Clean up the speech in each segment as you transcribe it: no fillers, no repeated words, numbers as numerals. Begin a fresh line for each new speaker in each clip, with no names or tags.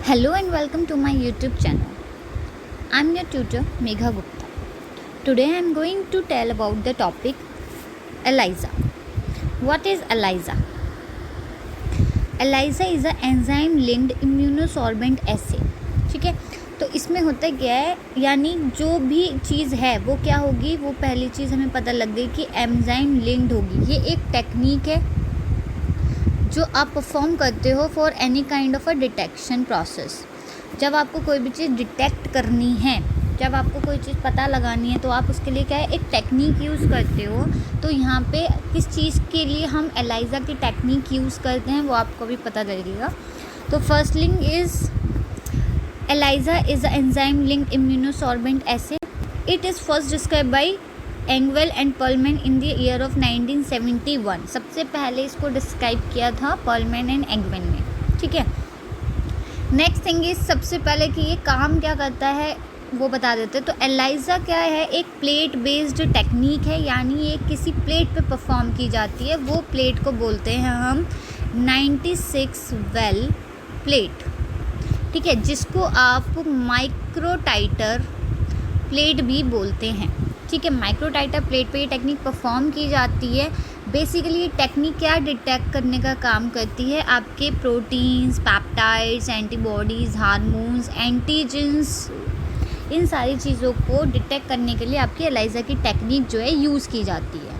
Hello and welcome to my YouTube channel. I'm your tutor Megha Gupta. Today I'm going to tell about the topic ELISA. What is ELISA? ELISA is a enzyme linked immunosorbent assay. ठीक है, तो इसमें होता क्या है, यानी जो भी चीज़ है वो क्या होगी, वो पहली चीज़ हमें पता लग गई कि एंजाइम लिंक्ड होगी। ये एक टेक्निक है जो आप परफॉर्म करते हो for any kind of a detection process. जब आपको कोई भी चीज़ डिटेक्ट करनी है, जब आपको कोई चीज़ पता लगानी है, तो आप उसके लिए क्या है, एक टेक्निक यूज़ करते हो। तो यहाँ पे किस चीज़ के लिए हम एलाइजा की टेक्निक यूज़ करते हैं वो आपको भी पता लगेगा। तो first link is ELISA is an enzyme linked immunosorbent assay. It is first described by Engvall and Perlman in the year of 1971. सबसे पहले इसको डिस्क्राइब किया था पर्लमैन एंड एंगवेल ने। ठीक है, नेक्स्ट थिंग इज, सबसे पहले कि ये काम क्या करता है वो बता देते। तो ELISA क्या है, एक प्लेट बेस्ड टेक्निक है, यानी ये किसी प्लेट पे परफॉर्म की जाती है। वो प्लेट को बोलते हैं हम 96 वेल प्लेट। ठीक है, जिसको आप माइक्रोटाइटर प्लेट भी बोलते हैं। ठीक है, माइक्रोटाइटर प्लेट पे ये टेक्निक परफॉर्म की जाती है। बेसिकली ये टेक्निक क्या डिटेक्ट करने का काम करती है, आपके proteins, peptides, antibodies, hormones, antigens, इन सारी चीज़ों को डिटेक्ट करने के लिए आपकी ELISA की टेक्निक जो है यूज़ की जाती है।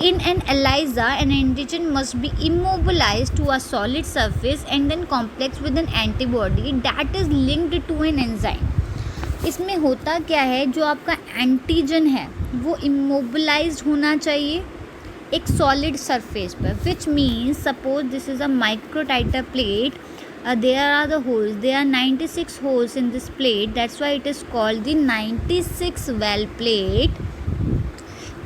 In an ELISA, an antigen must be immobilized to a solid surface and then complexed with an antibody that is linked to an enzyme. इसमें होता क्या है, जो आपका एंटीजन है वो इमोबिलाइज्ड होना चाहिए एक सॉलिड सरफेस पर, which means suppose this is a microtiter plate, there are the holes, there are 96 holes in this plate, that's why it is called the 96 well plate.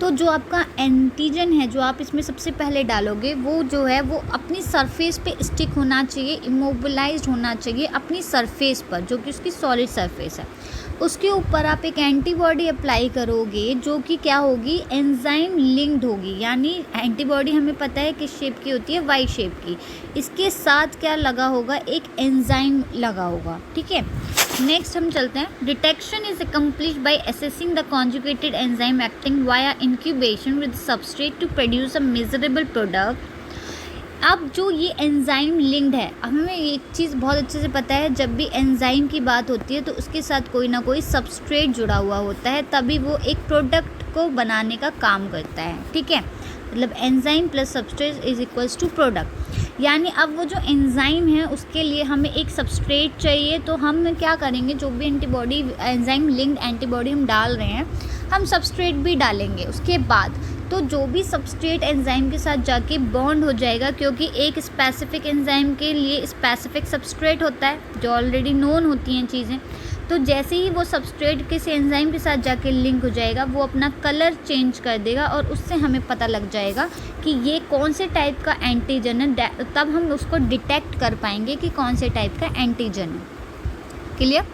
तो जो आपका एंटीजन है जो आप इसमें सबसे पहले डालोगे, वो जो है वो अपनी सरफेस पे स्टिक होना चाहिए, इमोबिलाइज्ड होना चाहिए अपनी सरफेस पर, जो कि उसकी सॉलिड सरफेस है। उसके ऊपर आप एक एंटीबॉडी अप्लाई करोगे जो कि क्या होगी, एंजाइम लिंक्ड होगी। यानी एंटीबॉडी हमें पता है किस शेप की होती है, वाई शेप की। इसके साथ क्या लगा होगा, एक एंजाइम लगा होगा। ठीक है, नेक्स्ट हम चलते हैं। Detection is accomplished by assessing the conjugated enzyme acting via incubation with substrate to produce a measurable product. अब जो ये एंजाइम लिंक्ड है, हमें एक चीज़ बहुत अच्छे से पता है, जब भी एंजाइम की बात होती है तो उसके साथ कोई ना कोई सबस्ट्रेट जुड़ा हुआ होता है, तभी वो एक प्रोडक्ट को बनाने का काम करता है। ठीक है, मतलब enzyme plus substrate is equals to product. यानी अब वो जो एंजाइम है उसके लिए हमें एक सबस्ट्रेट चाहिए, तो हम क्या करेंगे, जो भी एंटीबॉडी एंजाइम लिंक्ड एंटीबॉडी हम डाल रहे हैं, हम सबस्ट्रेट भी डालेंगे उसके बाद। तो जो भी सबस्ट्रेट एंजाइम के साथ जाके बॉन्ड हो जाएगा, क्योंकि एक स्पेसिफिक एंजाइम के लिए स्पेसिफिक सबस्ट्रेट होता है जो ऑलरेडी नोन होती हैं चीज़ें। तो जैसे ही वो सबस्ट्रेट किसी एंजाइम के साथ जाके लिंक हो जाएगा, वो अपना कलर चेंज कर देगा और उससे हमें पता लग जाएगा कि ये कौन से टाइप का एंटीजन है। तब हम उसको डिटेक्ट कर पाएंगे कि कौन से टाइप का एंटीजन है। Clear?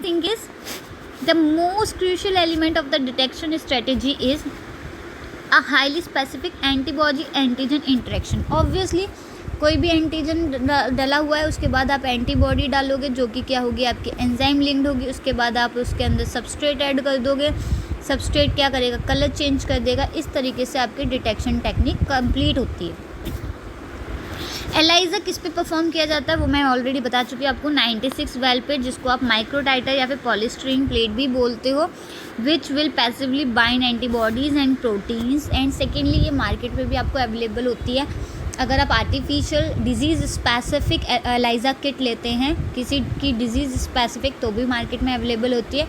Thing is the most crucial element of the detection strategy is a highly specific antibody antigen interaction. Obviously कोई भी एंटीजन डला हुआ है, उसके बाद आप एंटीबॉडी डालोगे जो कि क्या होगी, आपकी एंजाइम लिंक्ड होगी। उसके बाद आप उसके अंदर सबस्ट्रेट ऐड कर दोगे, सबस्ट्रेट क्या करेगा, कलर चेंज कर देगा। इस तरीके से आपकी डिटेक्शन टेक्निक कंप्लीट होती है। ELISA किस पे परफॉर्म किया जाता है वो मैं ऑलरेडी बता चुकी हूँ आपको, 96 वेल पे, जिसको आप माइक्रोटाइटर या फिर पॉलीस्टीरीन प्लेट भी बोलते हो, which will passively bind antibodies and proteins. And secondly ये मार्केट में भी आपको अवेलेबल होती है। अगर आप artificial disease specific ELISA kit लेते हैं, किसी की डिजीज़ स्पेसिफिक, तो भी मार्केट में अवेलेबल होती है।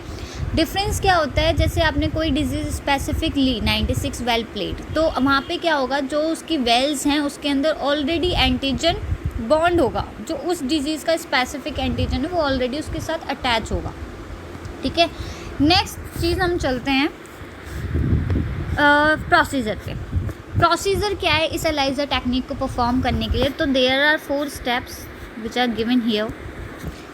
डिफरेंस क्या होता है, जैसे आपने कोई डिजीज़ स्पेसिफिक ली 96 वेल प्लेट, तो वहाँ पे क्या होगा, जो उसकी वेल्स हैं उसके अंदर ऑलरेडी एंटीजन बॉन्ड होगा, जो उस डिजीज़ का स्पेसिफिक एंटीजन है वो ऑलरेडी उसके साथ अटैच होगा। ठीक है, नेक्स्ट चीज़ हम चलते हैं प्रोसीजर पे। प्रोसीजर क्या है इस ELISA टेक्निक को परफॉर्म करने के लिए, तो there are 4 steps which are given here.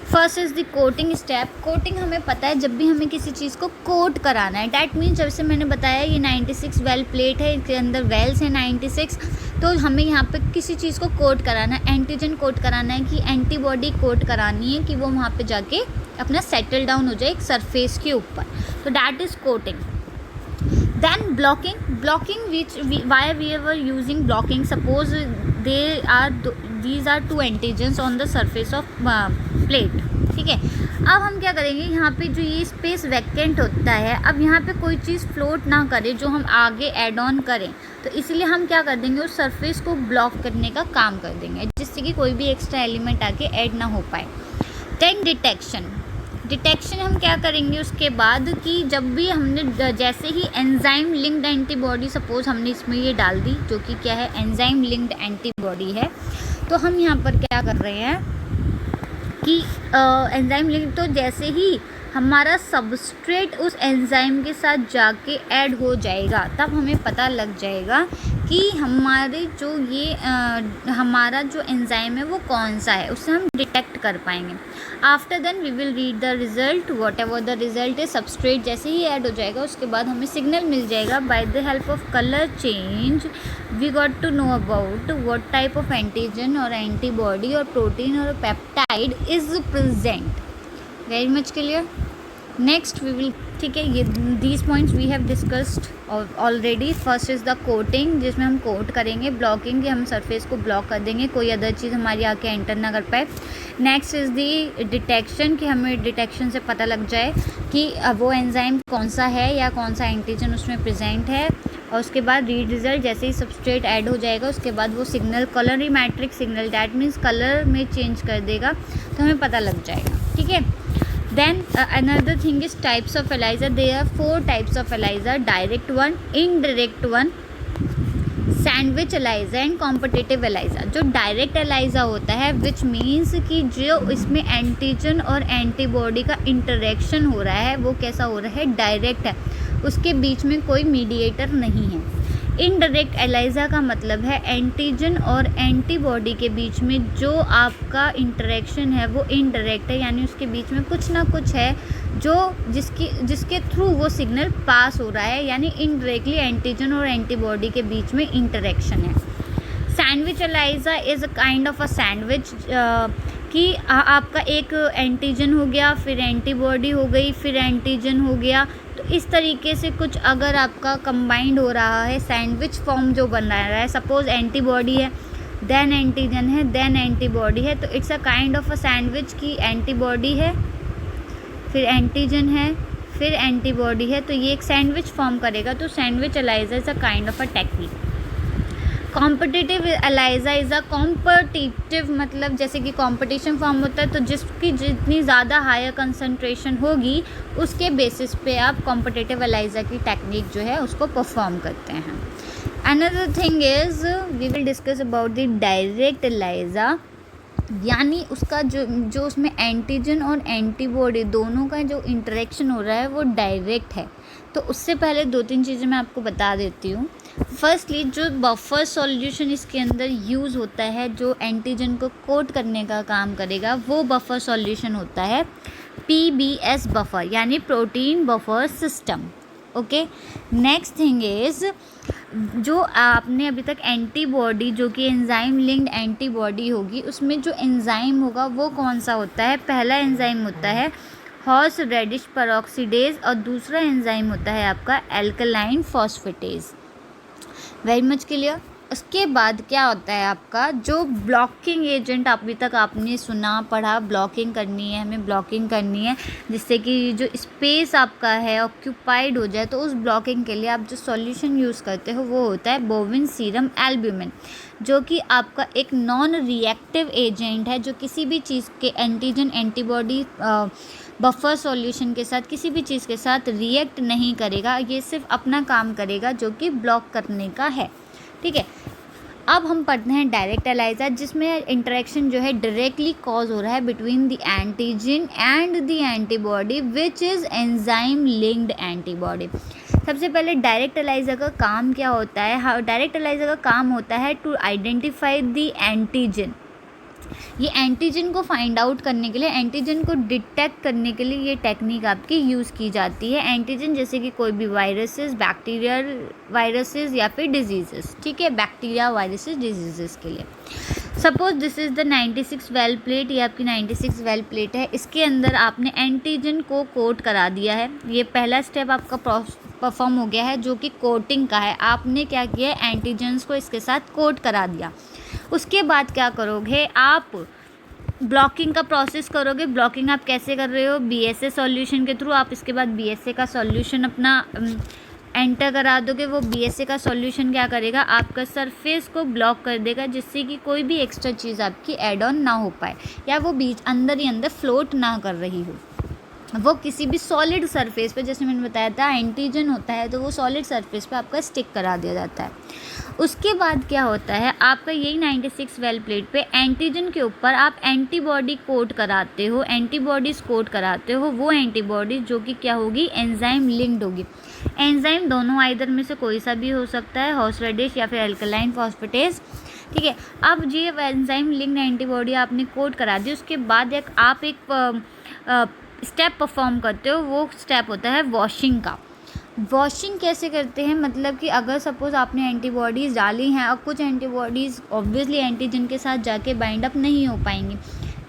First is the coating step. Coating हमें पता है जब भी हमें किसी चीज़ को कोट कराना है, डैट मीन्स जैसे मैंने बताया ये 96 वेल प्लेट है, इसके अंदर वेल्स है 96, तो हमें यहाँ पे किसी चीज़ को कोट कराना है, एंटीजन कोट कराना है कि एंटीबॉडी कोट करानी है कि वो वहाँ पे जाके अपना सेटल डाउन हो जाए एक सरफेस के ऊपर, तो that is coating. Then blocking why we were using blocking, suppose these are two antigens on the surface of plate, ठीक है। अब हम क्या करेंगे, यहाँ पे जो ये स्पेस वैकेंट होता है, अब यहाँ पे कोई चीज़ फ्लोट ना करे जो हम आगे ऐड ऑन करें, तो इसलिए हम क्या कर देंगे, उस सरफेस को ब्लॉक करने का काम कर देंगे जिससे कि कोई भी एक्स्ट्रा एलिमेंट आके ऐड ना हो पाए। देन डिटेक्शन हम क्या करेंगे उसके बाद कि जब भी हमने जैसे ही एंजाइम लिंक्ड एंटीबॉडी, सपोज हमने इसमें ये डाल दी जो कि क्या है, एंजाइम लिंक्ड एंटीबॉडी है, तो हम यहाँ पर क्या कर रहे हैं कि एंजाइम लिंक, तो जैसे ही हमारा सबस्ट्रेट उस एंजाइम के साथ जाके ऐड हो जाएगा तब हमें पता लग जाएगा कि हमारे जो ये हमारा जो एंजाइम है वो कौन सा है, उससे हम डिटेक्ट कर पाएंगे। After then we will read the result, whatever the result है। सबस्ट्रेट जैसे ही ऐड हो जाएगा उसके बाद हमें सिग्नल मिल जाएगा, by the help of colour change we got to know about what type of antigen और एंटीबॉडी और प्रोटीन और peptide is present. Very much clear. Next we will, ठीक है, ये these points we have discussed already. First is the coating, जिसमें हम coat करेंगे, blocking कि हम सरफेस को ब्लॉक कर देंगे, कोई अदर चीज़ हमारी आके एंटर ना कर पाए। नेक्स्ट इज़ दी डिटेक्शन कि हमें डिटेक्शन से पता लग जाए कि वो एंजाइम कौन सा है या कौन सा एंटीजन उसमें प्रेजेंट है। और उसके बाद रीड रिजल्ट, जैसे ही सबस्ट्रेट ऐड हो जाएगा उसके बाद वो signal कलरीमेट्रिक signal, that means colour में चेंज कर देगा, तो हमें पता लग जाएगा, ठीक है। Then another thing is types of ELISA. There are 4 types of ELISA: direct one, indirect one, sandwich ELISA and competitive ELISA. जो डायरेक्ट ELISA होता है विच मीन्स कि जो इसमें एंटीजन और एंटीबॉडी का इंटरेक्शन हो रहा है वो कैसा हो रहा है, डायरेक्ट है, उसके बीच में कोई मीडिएटर नहीं है। इनडायरेक्ट ELISA का मतलब है एंटीजन और एंटीबॉडी के बीच में जो आपका इंटरेक्शन है वो इनडायरेक्ट है, यानी उसके बीच में कुछ ना कुछ है जो जिसके थ्रू वो सिग्नल पास हो रहा है, यानी इनडायरेक्टली एंटीजन और एंटीबॉडी के बीच में इंटरेक्शन है। Sandwich ELISA is a kind of a sandwich कि आपका एक एंटीजन हो गया, फिर एंटीबॉडी हो गई, फिर एंटीजन हो गया, तो इस तरीके से कुछ अगर आपका कंबाइंड हो रहा है, सैंडविच फॉर्म जो बन रहा है, सपोज एंटीबॉडी है देन एंटीजन है देन एंटीबॉडी है, तो it's a kind of a sandwich की एंटीबॉडी है फिर एंटीजन है फिर एंटीबॉडी है, तो ये एक सैंडविच फॉर्म करेगा, तो sandwich ELISA is a kind of a technique. Competitive ELISA is a competitive, मतलब जैसे कि कंपटीशन फॉर्म होता है, तो जिसकी जितनी ज़्यादा हायर कंसंट्रेशन होगी उसके बेसिस पे आप कॉम्पिटिटिव ELISA की टेक्निक जो है उसको परफॉर्म करते हैं। Another thing is we will discuss about the direct ELISA, यानी उसका जो उसमें एंटीजन और एंटीबॉडी दोनों का जो इंटरेक्शन हो रहा है वो डायरेक्ट है। तो उससे पहले 2-3 चीज़ें मैं आपको बता देती हूँ। फर्स्टली जो बफर सॉल्यूशन इसके अंदर यूज़ होता है जो एंटीजन को कोट करने का काम करेगा, वो बफर सॉल्यूशन होता है PBS बफर, यानी protein buffer system. Okay, next thing is जो आपने अभी तक एंटीबॉडी जो कि एंजाइम लिंक्ड एंटीबॉडी होगी, उसमें जो एंजाइम होगा वो कौन सा होता है, पहला एंजाइम होता है हॉर्स रेडिश पेरोक्सीडेज और दूसरा एंजाइम होता है आपका alkaline phosphatase. Very much clear. उसके बाद क्या होता है आपका जो ब्लॉकिंग एजेंट, अभी तक आपने सुना पढ़ा, ब्लॉकिंग करनी है, हमें ब्लॉकिंग करनी है जिससे कि जो स्पेस आपका है ऑक्यूपाइड हो जाए, तो उस ब्लॉकिंग के लिए आप जो सॉल्यूशन यूज़ करते हो वो होता है बोविन सीरम एल्ब्यूमिन, जो कि आपका एक नॉन रिएक्टिव एजेंट है जो किसी भी चीज़ के एंटीजन एंटीबॉडी बफर सॉल्यूशन के साथ किसी भी चीज़ के साथ रिएक्ट नहीं करेगा, ये सिर्फ अपना काम करेगा जो कि ब्लॉक करने का है, ठीक है। अब हम पढ़ते हैं डायरेक्ट ELISA, जिसमें इंटरेक्शन जो है डायरेक्टली कॉज हो रहा है between the antigen and the antibody which is enzyme linked antibody. सबसे पहले डायरेक्ट ELISA का काम क्या होता है? डायरेक्ट ELISA का काम होता है टू आइडेंटिफाई द एंटीजन ये एंटीजन को फाइंड आउट करने के लिए, एंटीजन को डिटेक्ट करने के लिए ये टेक्निक आपकी यूज़ की जाती है। एंटीजन जैसे कि कोई भी वायरसेस, बैक्टीरियल वायरसेस या फिर डिजीज़ेस, ठीक है, बैक्टीरिया वायरसेस डिजीज़ेस के लिए। Suppose this is the 96 well plate, ये आपकी 96 वेल प्लेट है। इसके अंदर आपने एंटीजन को कोट करा दिया है। ये पहला स्टेप आपका परफॉर्म हो गया है जो कि कोटिंग का है। आपने क्या किया है, एंटीजन्स को इसके साथ कोट करा दिया। उसके बाद क्या करोगे, आप ब्लॉकिंग का प्रोसेस करोगे। ब्लॉकिंग आप कैसे कर रहे हो, BSA सॉल्यूशन के थ्रू। आप इसके बाद BSA का सॉल्यूशन अपना एंटर करा दोगे। वो BSA का सॉल्यूशन क्या करेगा, आपका सरफेस को ब्लॉक कर देगा, जिससे कि कोई भी एक्स्ट्रा चीज़ आपकी ऐड ऑन ना हो पाए, या वो बीच अंदर ही अंदर फ्लोट ना कर रही हो। वो किसी भी सॉलिड सरफेस पे, जैसे मैंने बताया था एंटीजन होता है, तो वो सॉलिड सरफेस पे आपका स्टिक करा दिया जाता है। उसके बाद क्या होता है, आपका यही 96 वेल प्लेट पे एंटीजन के ऊपर आप एंटीबॉडी कोट कराते हो, एंटीबॉडीज़ कोट कराते हो। वो एंटीबॉडीज़ जो कि क्या होगी, एंजाइम लिंक्ड होगी। एंजाइम दोनों आइदर में से कोई सा भी हो सकता है, हॉस्फेडेज या फिर अल्कलाइन फॉस्फेटेज, ठीक है। अब ये एंजाइम लिंक्ड एंटीबॉडी आपने कोट करा दी। उसके बाद आप एक स्टेप परफॉर्म करते हो। वो स्टेप होता है वॉशिंग का। वॉशिंग कैसे करते हैं, मतलब कि अगर सपोज़ आपने एंटीबॉडीज़ डाली हैं और कुछ एंटीबॉडीज़ ऑब्वियसली एंटीजन के साथ जाके बाइंड अप नहीं हो पाएंगी,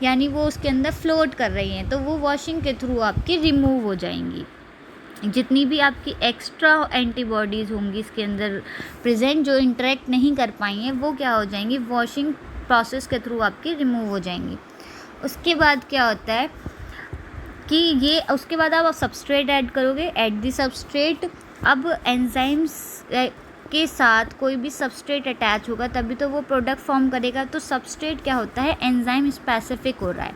यानी वो उसके अंदर फ्लोट कर रही हैं, तो वो वॉशिंग के थ्रू आपकी रिमूव हो जाएंगी। जितनी भी आपकी एक्स्ट्रा एंटीबॉडीज़ होंगी इसके अंदर प्रेजेंट, जो इंटरेक्ट नहीं कर पाई हैं, वो क्या हो जाएंगी, वॉशिंग प्रोसेस के थ्रू आपकी रिमूव हो जाएंगी। उसके बाद क्या होता है कि ये, उसके बाद आप सबस्ट्रेट ऐड करोगे, ऐड दी सबस्ट्रेट। अब एंजाइम्स के साथ कोई भी सबस्ट्रेट अटैच होगा तभी तो वो प्रोडक्ट फॉर्म करेगा। तो सबस्ट्रेट क्या होता है, एंजाइम स्पेसिफिक हो रहा है।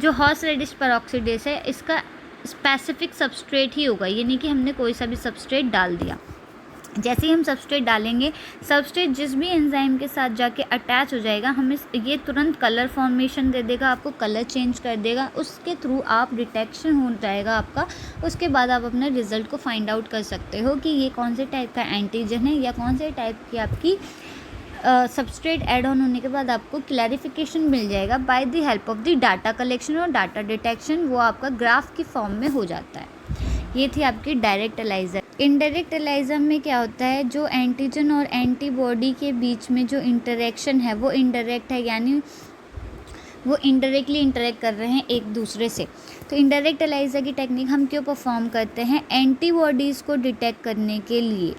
जो हॉर्सरेडिश पेरोक्सीडेज है, इसका स्पेसिफिक सबस्ट्रेट ही होगा, ये नहीं कि हमने कोई सा भी सबस्ट्रेट डाल दिया। जैसे ही हम सबस्ट्रेट डालेंगे, सबस्ट्रेट जिस भी एंजाइम के साथ जाके अटैच हो जाएगा, हमें ये तुरंत कलर फॉर्मेशन दे देगा, आपको कलर चेंज कर देगा। उसके थ्रू आप डिटेक्शन हो जाएगा आपका। उसके बाद आप अपने रिज़ल्ट को फाइंड आउट कर सकते हो कि ये कौन से टाइप का एंटीजन है या कौन से टाइप की आपकी सबस्ट्रेट ऐड ऑन होने के बाद आपको क्लैरिफिकेशन मिल जाएगा by the help of the data collection और डाटा डिटेक्शन। वो आपका ग्राफ की फॉर्म में हो जाता है। ये थी आपकी डायरेक्ट एलाइज़र। इनडायरेक्ट एलाइज़र में क्या होता है, जो एंटीजन और एंटीबॉडी के बीच में जो इंटरेक्शन है वो इनडायरेक्ट है, यानी वो इनडायरेक्टली इंटरेक्ट कर रहे हैं एक दूसरे से। तो इनडायरेक्ट एलाइज़र की टेक्निक हम क्यों परफॉर्म करते हैं, एंटीबॉडीज़ को डिटेक्ट करने के लिए।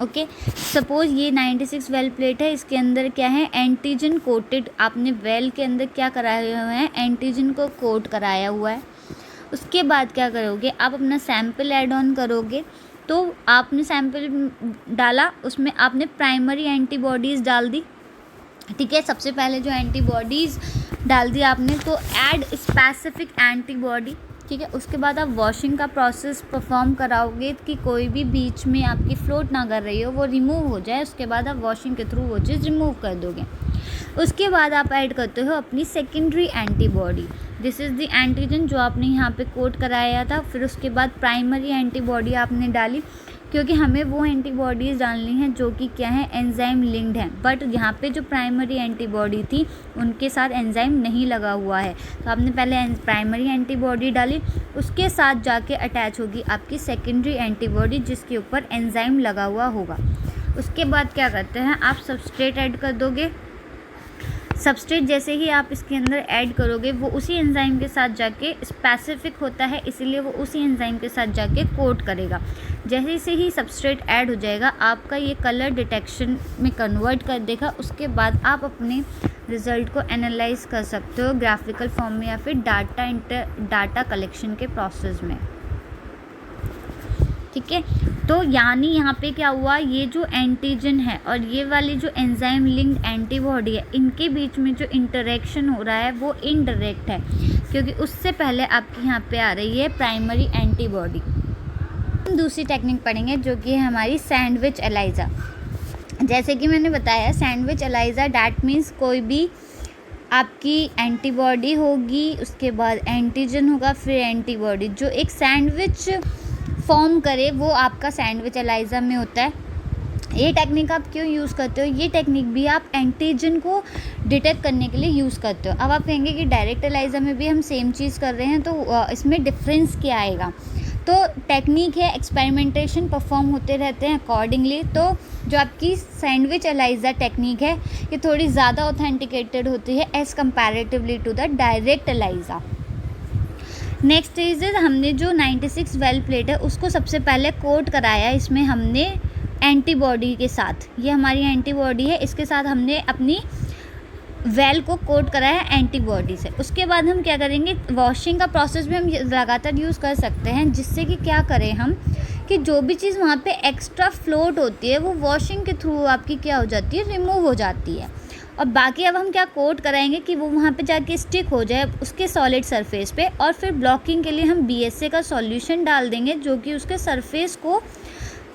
ओके, सपोज़ ये 96 वेल प्लेट है, इसके अंदर क्या है, एंटीजन कोटेड। आपने वेल के अंदर क्या कराया हुआ है, एंटीजन को कोट कराया हुआ है। उसके बाद क्या करोगे, आप अपना सैंपल ऐड ऑन करोगे। तो आपने सैंपल डाला, उसमें आपने प्राइमरी एंटीबॉडीज़ डाल दी, ठीक है। सबसे पहले जो एंटीबॉडीज़ डाल दी आपने, तो ऐड स्पेसिफिक एंटीबॉडी, ठीक है। उसके बाद आप वॉशिंग का प्रोसेस परफॉर्म कराओगे कि कोई भी बीच में आपकी फ्लोट ना कर रही हो, वो रिमूव हो जाए। उसके बाद आप वॉशिंग के थ्रू वो चीज़ रिमूव कर दोगे। उसके बाद आप ऐड करते हो अपनी secondary antibody. This is the antigen जो आपने यहाँ पे कोट कराया था। फिर उसके बाद प्राइमरी एंटीबॉडी आपने डाली, क्योंकि हमें वो एंटीबॉडीज़ डालनी है जो कि क्या है, एंजाइम लिंक्ड है। बट यहाँ पे जो प्राइमरी एंटीबॉडी थी उनके साथ एंजाइम नहीं लगा हुआ है, तो आपने पहले प्राइमरी एंटीबॉडी डाली, उसके साथ जाके अटैच होगी आपकी सेकेंडरी एंटीबॉडी जिसके ऊपर एंजाइम लगा हुआ होगा। उसके बाद क्या करते हैं, आप सबस्ट्रेट ऐड कर दोगे। सबस्ट्रेट जैसे ही आप इसके अंदर ऐड करोगे, वो उसी एंजाइम के साथ जाके स्पेसिफिक होता है, इसीलिए वो उसी एंजाइम के साथ जाके कोट करेगा। जैसे से ही सबस्ट्रेट ऐड हो जाएगा, आपका ये कलर डिटेक्शन में कन्वर्ट कर देगा। उसके बाद आप अपने रिज़ल्ट को एनालाइज कर सकते हो ग्राफिकल फॉर्म में या फिर डाटा कलेक्शन के प्रोसेस में, ठीक है। तो यानी यहाँ पे क्या हुआ, ये जो एंटीजन है और ये वाली जो एंजाइम लिंक्ड एंटीबॉडी है, इनके बीच में जो इंटरेक्शन हो रहा है वो इनडायरेक्ट है, क्योंकि उससे पहले आपके यहाँ पे आ रही है प्राइमरी एंटीबॉडी। हम दूसरी टेक्निक पढ़ेंगे जो कि है हमारी सैंडविच एलाइज़ा। जैसे कि मैंने बताया, सैंडविच एलाइज़ा डैट मीन्स कोई भी आपकी एंटीबॉडी होगी, उसके बाद एंटीजन होगा, फिर एंटीबॉडी, जो एक सैंडविच फॉर्म करे वो आपका सैंडविच एलाइज़ा में होता है। ये टेक्निक आप क्यों यूज़ करते हो? ये टेक्निक भी आप एंटीजन को डिटेक्ट करने के लिए यूज़ करते हो। अब आप कहेंगे कि डायरेक्ट एलाइज़ा में भी हम सेम चीज़ कर रहे हैं, तो इसमें डिफरेंस क्या आएगा? तो टेक्निक है, एक्सपेरिमेंटेशन परफॉर्म होते रहते हैं अकॉर्डिंगली। तो जो आपकी सैंडविच एलाइज़ा टेक्निक है, ये थोड़ी ज़्यादा ऑथेंटिकेटेड होती है as comparatively to the direct ELISA. Next is हमने जो 96 वेल प्लेट है उसको सबसे पहले कोट कराया इसमें हमने एंटीबॉडी के साथ। ये हमारी एंटीबॉडी है, इसके साथ हमने अपनी वेल को कोट कराया एंटीबॉडी से। उसके बाद हम क्या करेंगे, वॉशिंग का प्रोसेस भी हम लगातार यूज़ कर सकते हैं, जिससे कि क्या करें हम कि जो भी चीज़ वहाँ पे एक्स्ट्रा फ्लोट होती है वो वॉशिंग के थ्रू आपकी क्या हो जाती है, रिमूव हो जाती है। और बाकी अब हम क्या कोट कराएंगे कि वो वहाँ पे जाके स्टिक हो जाए उसके सॉलिड सरफेस पे, और फिर ब्लॉकिंग के लिए हम BSA का सॉल्यूशन डाल देंगे जो कि उसके सरफेस को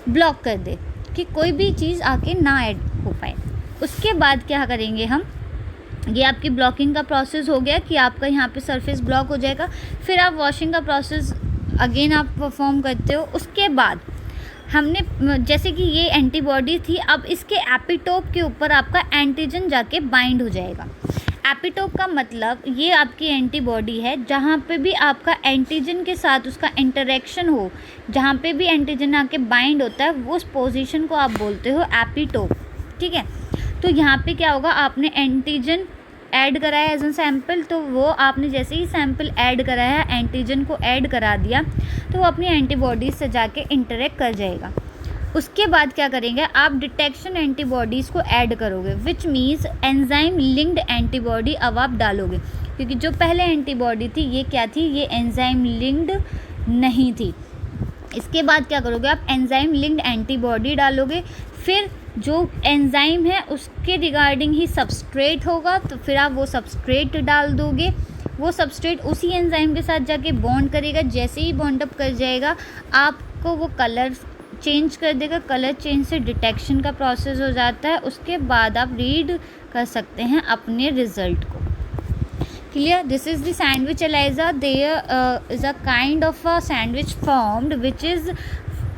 ब्लॉक कर दे कि कोई भी चीज़ आके ना ऐड हो पाए। उसके बाद क्या करेंगे हम, ये आपकी ब्लॉकिंग का प्रोसेस हो गया कि आपका यहाँ पे सरफेस ब्लॉक हो जाएगा। फिर आप वॉशिंग का प्रोसेस अगेन आप परफॉर्म करते हो। उसके बाद हमने जैसे कि ये एंटीबॉडी थी, अब इसके एपिटोप के ऊपर आपका एंटीजन जाके बाइंड हो जाएगा। एपिटोप का मतलब ये आपकी एंटीबॉडी है, जहाँ पे भी आपका एंटीजन के साथ उसका इंटरेक्शन हो, जहाँ पे भी एंटीजन आके बाइंड होता है वो उस पोजीशन को आप बोलते हो एपिटोप। ठीक है, तो यहाँ पे क्या होगा, आपने एंटीजन ऐड कराया एज एन सैम्पल, तो वो आपने जैसे ही सैम्पल ऐड कराया, एंटीजन को ऐड करा दिया, तो वो अपनी एंटीबॉडीज़ से जाके इंटरेक्ट कर जाएगा। उसके बाद क्या करेंगे, आप डिटेक्शन एंटीबॉडीज़ को ऐड करोगे, which means enzyme linked antibody अब आप डालोगे, क्योंकि जो पहले एंटीबॉडी थी ये क्या थी, ये एंजाइम लिंक्ड नहीं थी। इसके बाद क्या करोगे, आप एंजाइम लिंक्ड एंटीबॉडी डालोगे, फिर जो एंजाइम है उसके रिगार्डिंग ही सबस्ट्रेट होगा, तो फिर आप वो सबस्ट्रेट डाल दोगे। वो सबस्ट्रेट उसी एंजाइम के साथ जाके बॉन्ड करेगा, जैसे ही बॉन्ड अप कर जाएगा आपको वो कलर चेंज कर देगा। कलर चेंज से डिटेक्शन का प्रोसेस हो जाता है। उसके बाद आप रीड कर सकते हैं अपने रिजल्ट को। Clear? This is the sandwich ELISA. There is a kind of a sandwich formed which is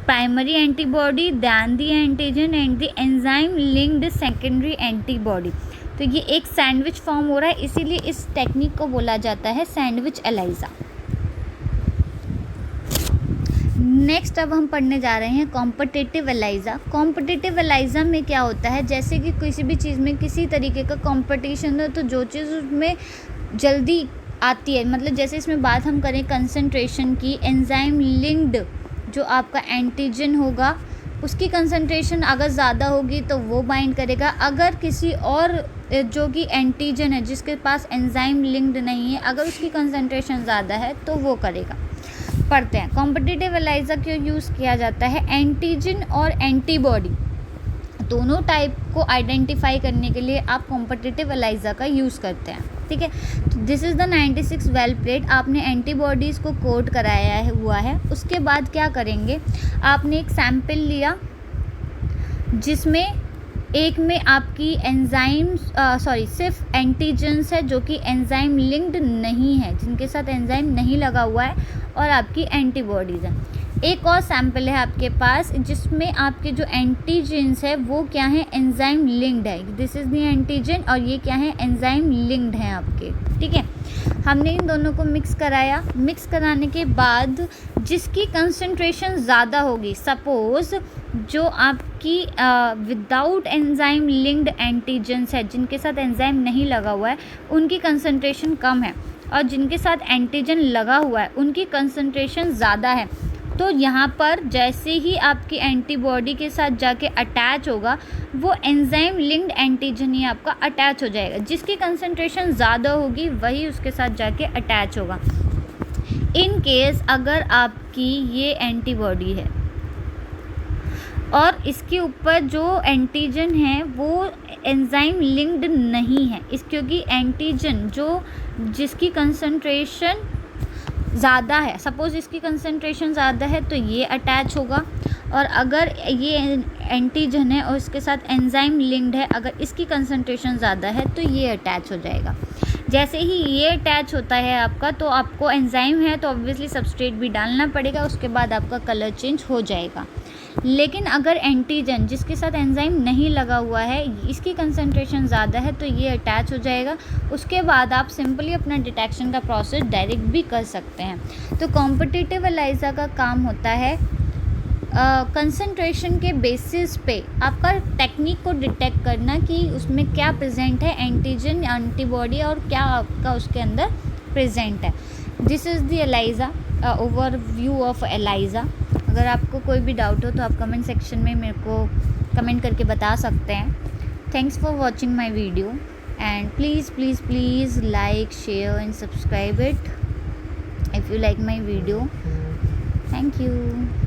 primary antibody, then the antigen and the enzyme linked secondary antibody. तो ये एक सैंडविच फॉर्म हो रहा है, इसीलिए इस टेक्निक को बोला जाता है सैंडविच एलाइज़ा। नेक्स्ट अब हम पढ़ने जा रहे हैं कॉम्पिटिटिव एलाइज़ा। कॉम्पिटिटिव एलाइज़ा में क्या होता है, जैसे कि किसी भी चीज़ में किसी तरीके का कंपटीशन हो, तो जो चीज़ उसमें जल्दी आती है, मतलब जैसे इसमें बात हम करें कंसंट्रेशन की, एंजाइम लिंक्ड जो आपका एंटीजन होगा उसकी कंसंट्रेशन अगर ज़्यादा होगी तो वो बाइंड करेगा। अगर किसी और जो कि एंटीजन है जिसके पास एंजाइम लिंक्ड नहीं है, अगर उसकी कंसंट्रेशन ज़्यादा है तो वो करेगा। पढ़ते हैं कॉम्पिटिटिव एलाइज़ा क्यों यूज़ किया जाता है। एंटीजन और एंटीबॉडी दोनों टाइप को आइडेंटिफाई करने के लिए आप कॉम्पिटिटिव एलाइज़ा का यूज़ करते हैं। ठीक है, तो this is the 96 well plate. आपने एंटीबॉडीज़ को कोट कराया हुआ है। उसके बाद क्या करेंगे, आपने एक सैंपल लिया जिसमें एक में आपकी एंजाइम सिर्फ एंटीजन्स है जो कि एंजाइम लिंक्ड नहीं है, जिनके साथ एंजाइम नहीं लगा हुआ है, और आपकी एंटीबॉडीज़ हैं। एक और सैंपल है आपके पास जिसमें आपके जो एंटीजन्स है वो क्या है, एंजाइम लिंक्ड है। दिस इज़ द एंटीजन और ये क्या है, एंजाइम लिंक्ड है आपके। ठीक है, हमने इन दोनों को मिक्स कराया। मिक्स कराने के बाद जिसकी कंसंट्रेशन ज़्यादा होगी, सपोज़ जो आपकी विदाउट एंजाइम लिंक्ड एंटीजन्स है, जिनके साथ एंजाइम नहीं लगा हुआ है, उनकी कंसंट्रेशन कम है, और जिनके साथ एंटीजन लगा हुआ है उनकी कंसंट्रेशन ज़्यादा है। तो यहाँ पर जैसे ही आपकी एंटीबॉडी के साथ जाके अटैच होगा, वो एंजाइम लिंक्ड एंटीजन ही आपका अटैच हो जाएगा। जिसकी कंसंट्रेशन ज़्यादा होगी वही उसके साथ जाके अटैच होगा। इन केस अगर आपकी ये एंटीबॉडी है और इसके ऊपर जो एंटीजन है वो एंजाइम लिंक्ड नहीं है, क्योंकि एंटीजन जिसकी कंसंट्रेशन ज़्यादा है, सपोज़ इसकी कंसंट्रेशन ज़्यादा है तो ये अटैच होगा, और अगर ये एंटीजन है और इसके साथ एंजाइम लिंक्ड है, अगर इसकी कंसंट्रेशन ज़्यादा है तो ये अटैच हो जाएगा। जैसे ही ये अटैच होता है आपका, तो आपको एंजाइम है तो ऑब्वियसली सबस्ट्रेट भी डालना पड़ेगा, उसके बाद आपका कलर चेंज हो जाएगा। लेकिन अगर एंटीजन जिसके साथ एंजाइम नहीं लगा हुआ है, इसकी कंसंट्रेशन ज़्यादा है, तो ये अटैच हो जाएगा। उसके बाद आप सिंपली अपना डिटेक्शन का प्रोसेस डायरेक्ट भी कर सकते हैं। तो कॉम्पिटिटिव एलाइजा का काम होता है कंसंट्रेशन के बेसिस पे आपका टेक्निक को डिटेक्ट करना कि उसमें क्या प्रेजेंट है, एंटीजन, एंटीबॉडी, और क्या आपका उसके अंदर प्रेजेंट है। This is the ELISA, overview of ELISA. अगर आपको कोई भी डाउट हो तो आप कमेंट सेक्शन में मेरे को कमेंट करके बता सकते हैं। Thanks for watching my video and please like, share and subscribe it if you like my video. Thank you.